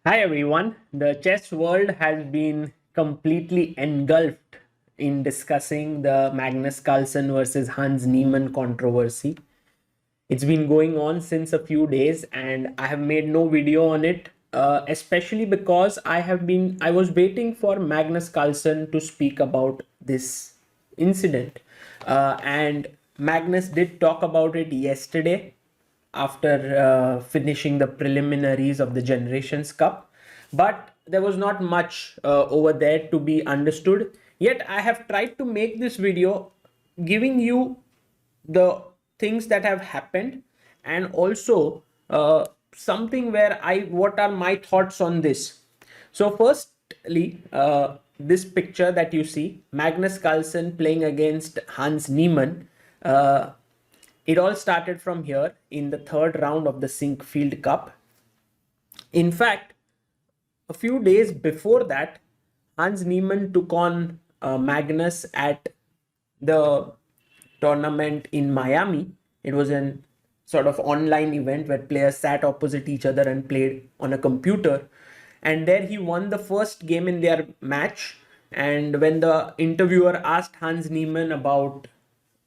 Hi everyone. The chess world has been completely engulfed in discussing the Magnus Carlsen versus Hans Niemann controversy. It's been going on since a few days and I have made no video on it, especially because I was waiting for Magnus Carlsen to speak about this incident. And Magnus did talk about it yesterday after finishing the preliminaries of the Generations Cup. But there was not much over there to be understood. Yet I have tried to make this video giving you the things that have happened and also something where what are my thoughts on this. So firstly, this picture that you see, Magnus Carlsen playing against Hans Niemann, it all started from here in the third round of the Sinquefield Cup. In fact, a few days before that, Hans Niemann took on Magnus at the tournament in Miami. It was an sort of online event where players sat opposite each other and played on a computer. And there he won the first game in their match. And when the interviewer asked Hans Niemann about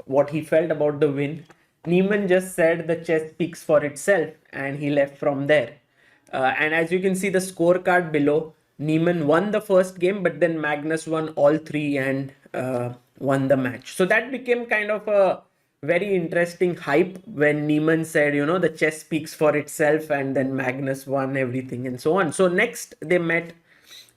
what he felt about the win, Niemann just said the chess speaks for itself and he left from there. And as you can see the scorecard below, Niemann won the first game, but then Magnus won all three and won the match. So that became kind of a very interesting hype when Niemann said, the chess speaks for itself, and then Magnus won everything and so on. So next they met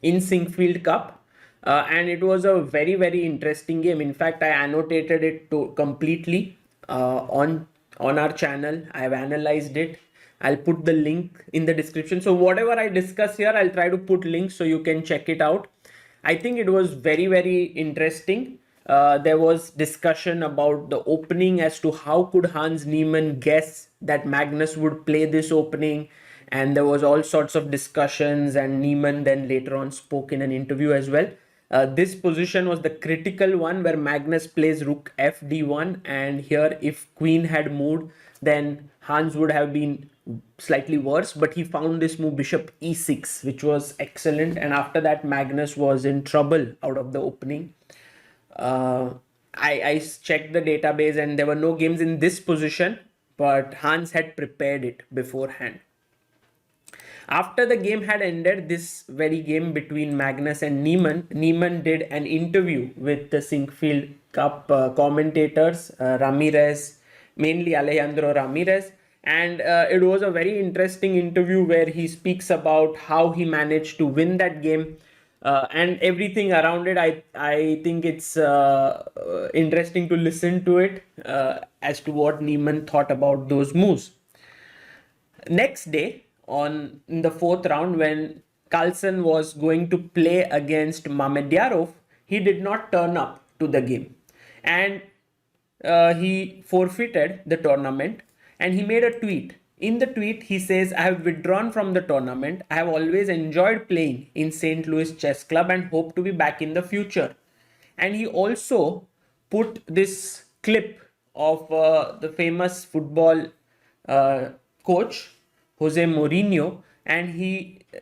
in Sinquefield Cup. And it was a very, very interesting game. In fact, I annotated it to completely on our channel. I have analyzed it. I'll put the link in the description. So whatever I discuss here, I'll try to put links so you can check it out. I think it was very, very interesting. There was discussion about the opening as to how could Hans Niemann guess that Magnus would play this opening. And there was all sorts of discussions, and Niemann then later on spoke in an interview as well. This position was the critical one where Magnus plays rook fd1, and here if queen had moved, then Hans would have been slightly worse, but he found this move bishop e6, which was excellent, and after that Magnus was in trouble out of the opening. I checked the database and there were no games in this position, but Hans had prepared it beforehand. After the game had ended, this very game between Magnus and Niemann did an interview with the Sinquefield Cup commentators, Ramirez, mainly Alejandro Ramirez. And it was a very interesting interview where he speaks about how he managed to win that game and everything around it. I think it's interesting to listen to it as to what Niemann thought about those moves. Next day, in the fourth round, when Carlsen was going to play against Mamedyarov, he did not turn up to the game, and he forfeited the tournament. And he made a tweet. In the tweet, he says, "I have withdrawn from the tournament. I have always enjoyed playing in St. Louis Chess Club and hope to be back in the future." And he also put this clip of the famous football coach Jose Mourinho, and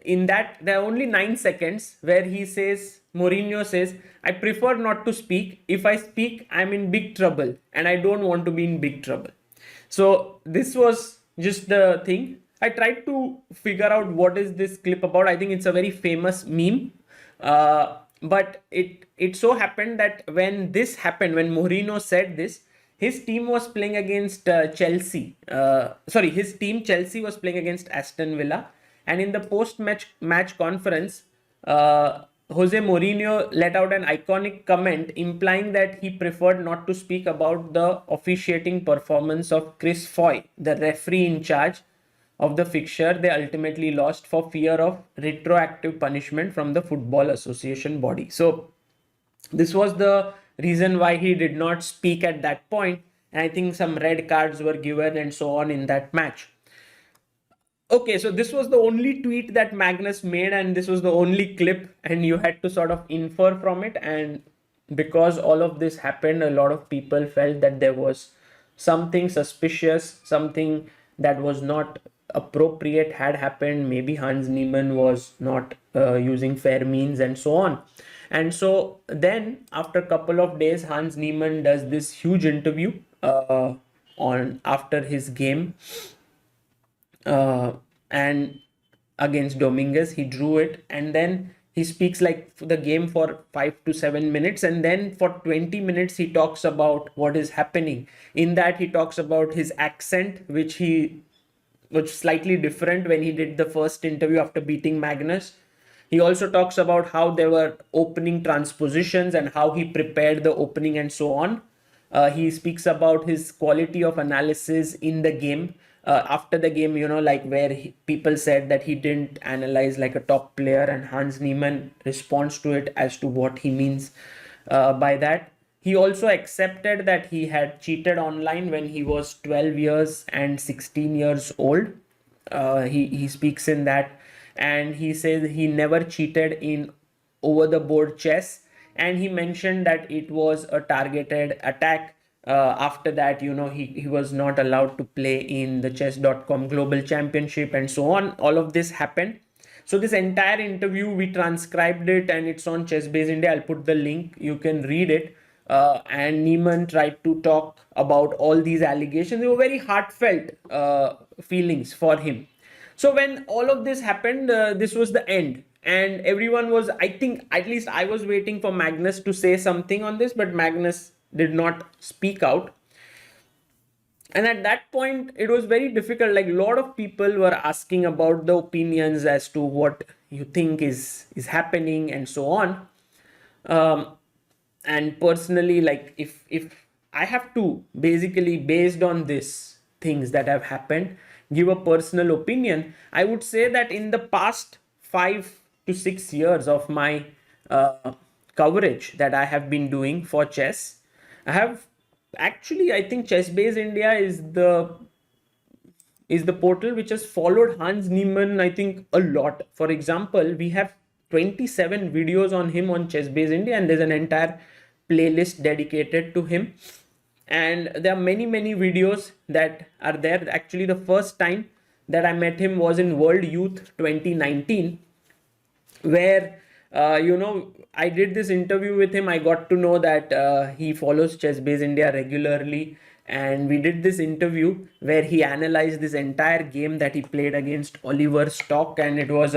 in that there are only 9 seconds where Mourinho says, "I prefer not to speak. If I speak, I'm in big trouble and I don't want to be in big trouble." So this was just the thing. I tried to figure out what is this clip about. I think it's a very famous meme. But it so happened that when this happened, when Mourinho said this, his team was playing against Chelsea. His team Chelsea was playing against Aston Villa. And in the post-match conference, Jose Mourinho let out an iconic comment implying that he preferred not to speak about the officiating performance of Chris Foy, the referee in charge of the fixture they ultimately lost, for fear of retroactive punishment from the Football Association body. So this was the reason why he did not speak at that point, and I think some red cards were given and so on in that match. Okay, so this was the only tweet that Magnus made, and this was the only clip, and you had to sort of infer from it. And because all of this happened, a lot of people felt that there was something suspicious, something that was not appropriate had happened. Maybe Hans Niemann was not using fair means and so on. And so then after a couple of days, Hans Niemann does this huge interview on after his game, and against Dominguez, he drew it, and then he speaks like the game for 5 to 7 minutes, and then for 20 minutes he talks about what is happening. In that, he talks about his accent, which was slightly different when he did the first interview after beating Magnus. He also talks about how there were opening transpositions and how he prepared the opening and so on. He speaks about his quality of analysis in the game. After the game, like where people said that he didn't analyze like a top player, and Hans Niemann responds to it as to what he means by that. He also accepted that he had cheated online when he was 12 years and 16 years old. He speaks in that, and he says he never cheated in over the board chess, and he mentioned that it was a targeted attack. After that, he was not allowed to play in the chess.com global championship and so on. All of this happened. So this entire interview, we transcribed it, and it's on ChessBase India. I'll put the link, you can read it. And Niemann tried to talk about all these allegations. They were very heartfelt feelings for him. So when all of this happened, this was the end. And everyone was, I think, at least I was waiting for Magnus to say something on this, but Magnus did not speak out. And at that point, it was very difficult. Like, a lot of people were asking about the opinions as to what you think is happening and so on. And personally, like, if I have to basically, based on this things that have happened, give a personal opinion, I would say that in the past 5 to 6 years of my coverage that I have been doing for chess, I have actually, I think ChessBase India is the portal which has followed Hans Niemann, I think, a lot. For example, we have 27 videos on him on ChessBase India, and there's an entire playlist dedicated to him. And there are many videos that are there. Actually, the first time that I met him was in World Youth 2019, where I did this interview with him. I got to know that he follows ChessBase India regularly, and we did this interview where he analyzed this entire game that he played against Oliver Stock, and it was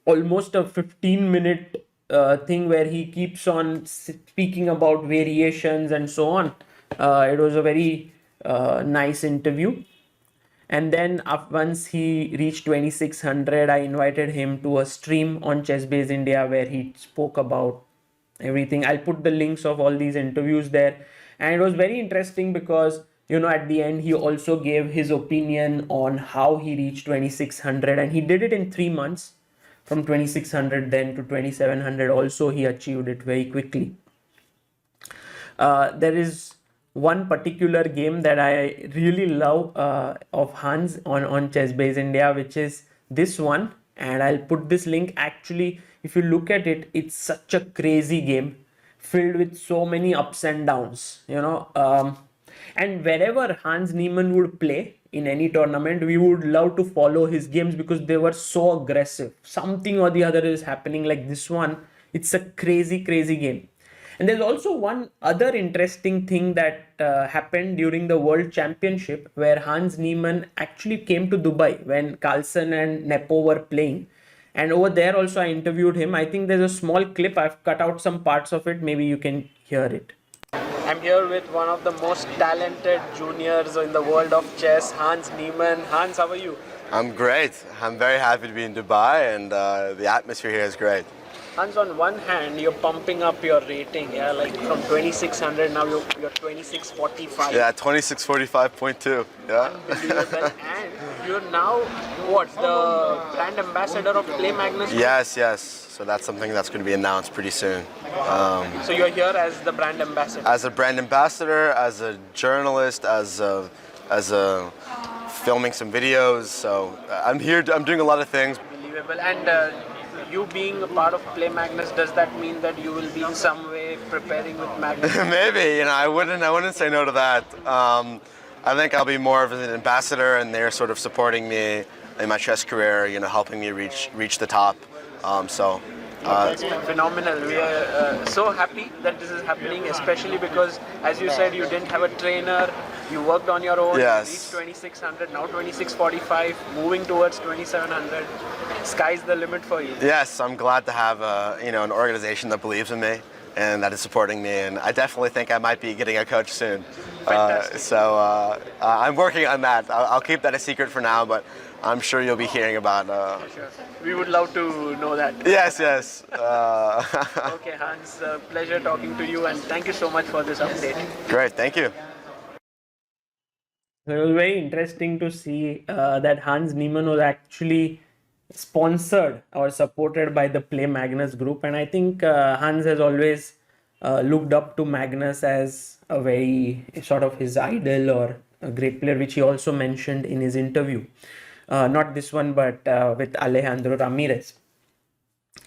almost a 15-minute thing where he keeps on speaking about variations and so on. It was a very nice interview. And then once he reached 2600, I invited him to a stream on ChessBase India where he spoke about everything. I'll put the links of all these interviews there. And it was very interesting because, at the end, he also gave his opinion on how he reached 2600. And he did it in 3 months. From 2600 then to 2700 also, he achieved it very quickly. There is one particular game that I really love of Hans on ChessBase India, which is this one, and I'll put this link. Actually, if you look at it, it's such a crazy game filled with so many ups and downs, and wherever Hans Niemann would play in any tournament, we would love to follow his games because they were so aggressive. Something or the other is happening. Like this one, it's a crazy game. And there's also one other interesting thing that happened during the World Championship, where Hans Niemann actually came to Dubai when Carlsen and Nepo were playing. And over there also I interviewed him. I think there's a small clip. I've cut out some parts of it. Maybe you can hear it. I'm here with one of the most talented juniors in the world of chess, Hans Niemann. Hans, how are you? I'm great. I'm very happy to be in Dubai, and the atmosphere here is great. Hans, on one hand, you're pumping up your rating, yeah, like from 2600 now you're 2645. Yeah, 2645.2. Yeah. Unbelievable. And you're now what, the brand ambassador of Play Magnus? Yes. So that's something that's going to be announced pretty soon. So you're here as the brand ambassador. As a brand ambassador, as a journalist, as a filming some videos. So I'm here. I'm doing a lot of things. Unbelievable. And you being a part of Play Magnus, does that mean that you will be in some way preparing with Magnus? Maybe, I wouldn't say no to that. I think I'll be more of an ambassador, and they're sort of supporting me in my chess career, helping me reach the top. That's been phenomenal. We are so happy that this is happening, especially because, as you said, you didn't have a trainer. You worked on your own. Yes. You reached 2600, now 2645, moving towards 2700. Sky's the limit for you. Yes, I'm glad to have an organization that believes in me and that is supporting me, and I definitely think I might be getting a coach soon. I'm working on that. I'll keep that a secret for now, but I'm sure you'll be hearing about. Sure. We would love to know that. Yes. Okay, Hans, pleasure talking to you, and thank you so much for this update. Great, thank you. It was very interesting to see that Hans Niemann was actually sponsored or supported by the Play Magnus group, and I think Hans has always looked up to Magnus as a very sort of his idol or a great player, which he also mentioned in his interview. Not this one, but with Alejandro Ramirez.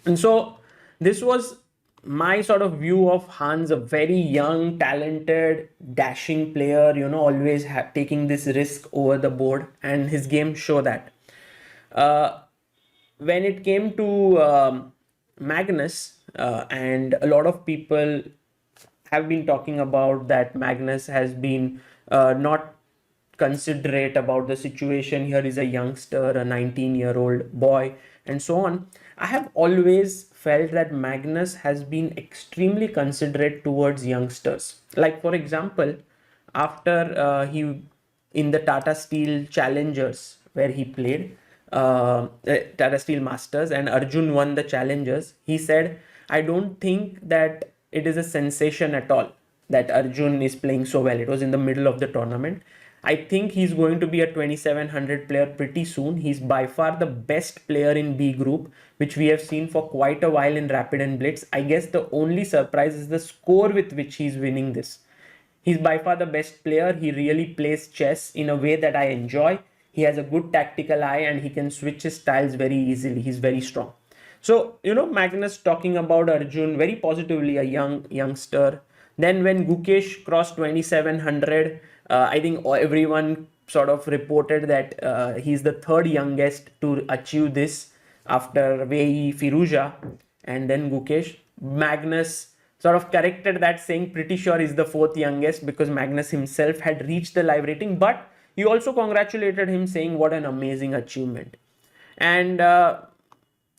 And so this was my sort of view of Hans, a very young, talented, dashing player, always taking this risk over the board, and his game show that. When it came to Magnus, and a lot of people have been talking about that Magnus has been not considerate about the situation. Here is a youngster, a 19-year-old boy, and so on. I have always felt that Magnus has been extremely considerate towards youngsters. Like, for example, after he in the Tata Steel Challengers, where he played, Tata Steel Masters, and Arjun won the Challengers, he said, I don't think that it is a sensation at all that Arjun is playing so well. It was in the middle of the tournament. I think he's going to be a 2700 player pretty soon. He's by far the best player in B group, which we have seen for quite a while in Rapid and Blitz. I guess the only surprise is the score with which he's winning this. He's by far the best player. He really plays chess in a way that I enjoy. He has a good tactical eye and he can switch his styles very easily. He's very strong. So, Magnus talking about Arjun very positively, a youngster. Then when Gukesh crossed 2700, I think everyone sort of reported that he's the third youngest to achieve this after Wei, Firouzja, and then Gukesh. Magnus sort of corrected that, saying pretty sure he's the fourth youngest because Magnus himself had reached the live rating, but he also congratulated him, saying what an amazing achievement. And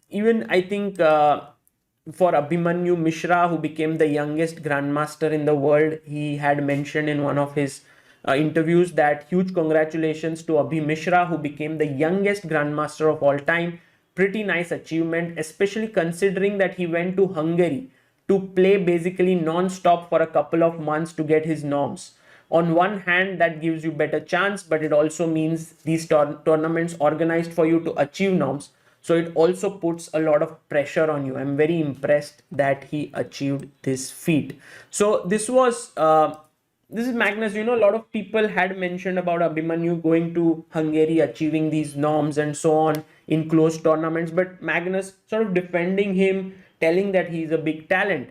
even I think for Abhimanyu Mishra, who became the youngest grandmaster in the world, he had mentioned in one of his interviews that huge congratulations to Abhi Mishra, who became the youngest grandmaster of all time. Pretty nice achievement, especially considering that he went to Hungary to play basically non-stop for a couple of months to get his norms. On one hand, that gives you better chance, but it also means these tournaments organized for you to achieve norms. So it also puts a lot of pressure on you. I'm very impressed that he achieved this feat. So this is Magnus. A lot of people had mentioned about Abhimanyu going to Hungary, achieving these norms and so on in close tournaments. But Magnus sort of defending him, telling that he's a big talent.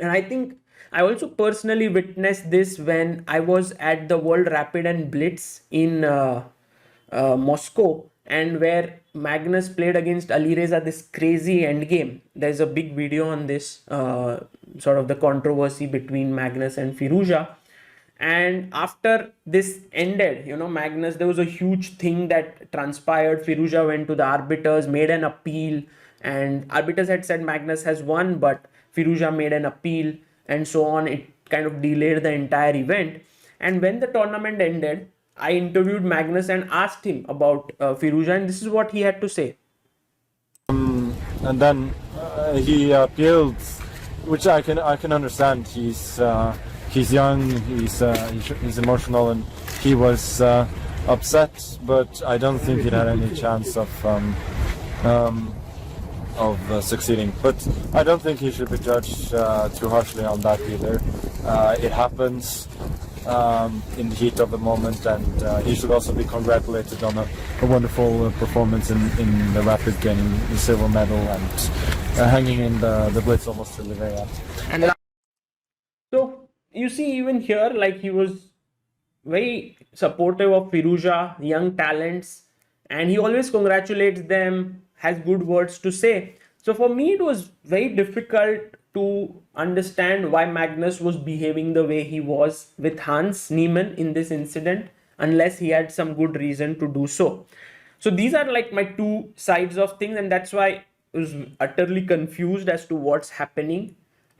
And I think I also personally witnessed this when I was at the World Rapid and Blitz in Moscow, and where Magnus played against Alireza this crazy endgame. There's a big video on this, sort of the controversy between Magnus and Firouzja. And after this ended, Magnus, there was a huge thing that transpired. Firouzja went to the arbiters, made an appeal, and arbiters had said Magnus has won, but Firouzja made an appeal, and so on. It kind of delayed the entire event. And when the tournament ended, I interviewed Magnus and asked him about Firouzja, and this is what he had to say. And then he appealed, which I can understand. He's young, he's emotional, and he was upset. But I don't think he had any chance of succeeding. But I don't think he should be judged too harshly on that either. It happens in the heat of the moment, and he should also be congratulated on a wonderful performance in the rapid, getting the silver medal and hanging in the blitz almost till the very end. And so you see, even here, like, he was very supportive of Firouzja, young talents, and he always congratulates them, has good words to say. So for me, it was very difficult to understand why Magnus was behaving the way he was with Hans Niemann in this incident, unless he had some good reason to do so. So these are like my two sides of things, and that's why I was utterly confused as to what's happening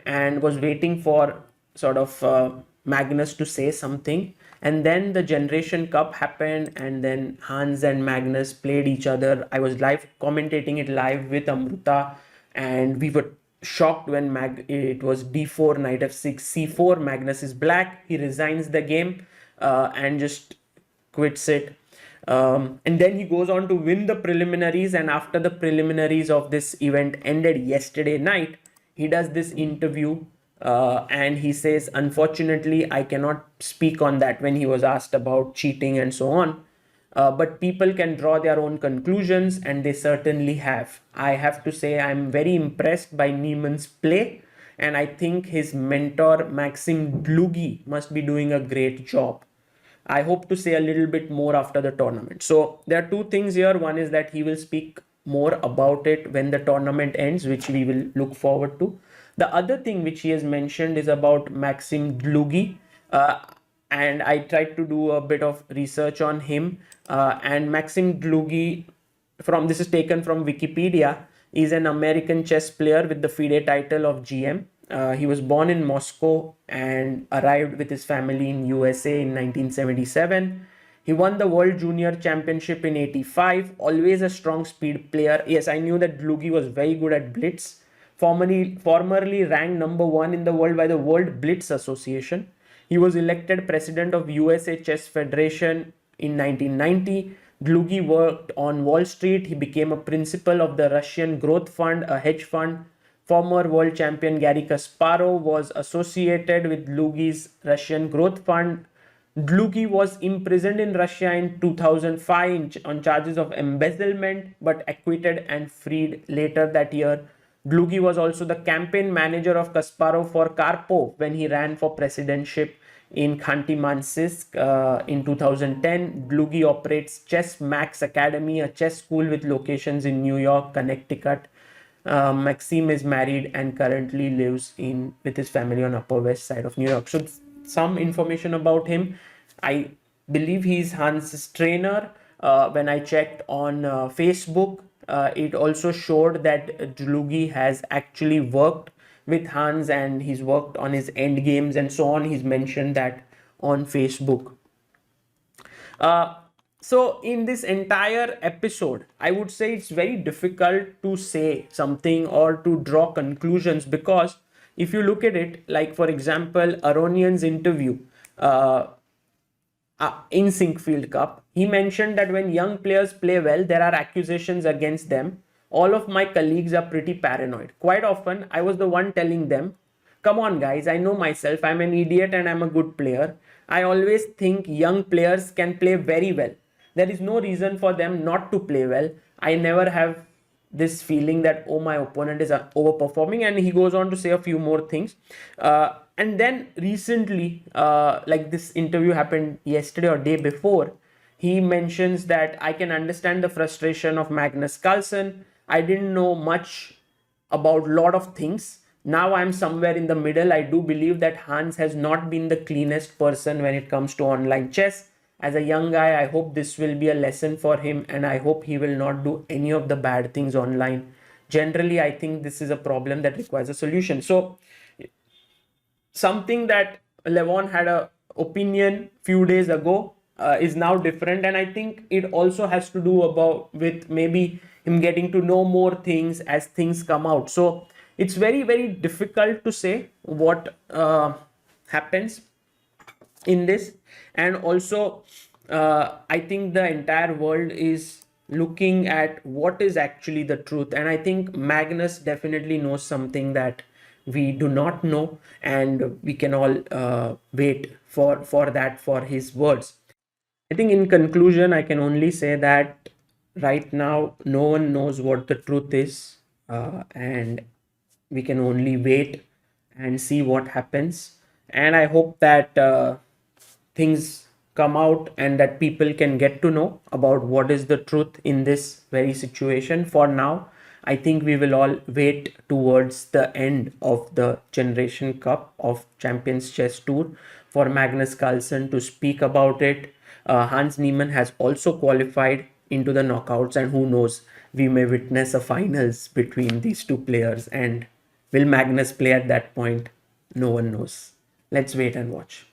and was waiting for sort of Magnus to say something. And then the Generation Cup happened, and then Hans and Magnus played each other. I was live commentating it live with Amruta, and we were shocked when it was d4, knight f6, c4. Magnus is black. He resigns the game and just quits it. And then he goes on to win the preliminaries. And after the preliminaries of this event ended yesterday night, he does this interview and he says, unfortunately, I cannot speak on that, when he was asked about cheating and so on. But people can draw their own conclusions, and they certainly have. I have to say, I'm very impressed by Niemann's play, and I think his mentor, Maxim Dlugi, must be doing a great job. I hope to say a little bit more after the tournament. So there are two things here. One is that he will speak more about it when the tournament ends, which we will look forward to. The other thing which he has mentioned is about Maxim Dlugi. And I tried to do a bit of research on him. And Maxim Dlugi, this is taken from Wikipedia, is an American chess player with the FIDE title of GM. He was born in Moscow and arrived with his family in USA in 1977. He won the World Junior Championship in 85, always a strong speed player. Yes, I knew that Dlugi was very good at blitz, formerly ranked number 1 in the world by the World Blitz Association. He was elected president of USA Chess Federation in 1990. Dlugi worked on Wall Street. He became a principal of the Russian Growth Fund, a hedge fund. Former world champion Garry Kasparov was associated with Dlugi's Russian Growth Fund. Dlugi was imprisoned in Russia in 2005 on charges of embezzlement, but acquitted and freed later that year. Dlugi was also the campaign manager of Kasparov for Karpov when he ran for presidency in Khanty-Mansiysk in 2010. Dlugi operates Chess Max Academy, a chess school with locations in New York, Connecticut. Maxim is married and currently lives with his family on Upper West Side of New York. So some information about him. I believe he's Hans' trainer. When I checked on Facebook, it also showed that Dlugi has actually worked with Hans and he's worked on his end games and so on. He's mentioned that on Facebook. So in this entire episode, I would say it's very difficult to say something or to draw conclusions, because if you look at it, like for example, Aronian's interview in Sinquefield Cup, he mentioned that when young players play well, there are accusations against them. All of my colleagues are pretty paranoid. Quite often, I was the one telling them, come on guys, I know myself, I'm an idiot and I'm a good player. I always think young players can play very well. There is no reason for them not to play well. I never have this feeling that, oh, my opponent is overperforming. And he goes on to say a few more things. And then recently, like this interview happened yesterday or day before, he mentions that I can understand the frustration of Magnus Carlsen. I didn't know much about a lot of things. Now I'm somewhere in the middle. I do believe that Hans has not been the cleanest person when it comes to online chess. As a young guy, I hope this will be a lesson for him, and I hope he will not do any of the bad things online. Generally, I think this is a problem that requires a solution. So something that Levon had an opinion few days ago is now different, and I think it also has to do with maybe him getting to know more things as things come out. So it's very, very difficult to say what happens in this. And also I think the entire world is looking at what is actually the truth, and I think Magnus definitely knows something that we do not know, and we can all wait for his words. I think in conclusion, I can only say that right now no one knows what the truth is, and we can only wait and see what happens. And I hope that things come out and that people can get to know about what is the truth in this very situation. For now, I think we will all wait towards the end of the Generation Cup of Champions Chess Tour for Magnus Carlsen to speak about it. Hans Niemann has also qualified into the knockouts, and who knows, we may witness a finals between these two players. And will Magnus play at that point? No one knows. Let's wait and watch.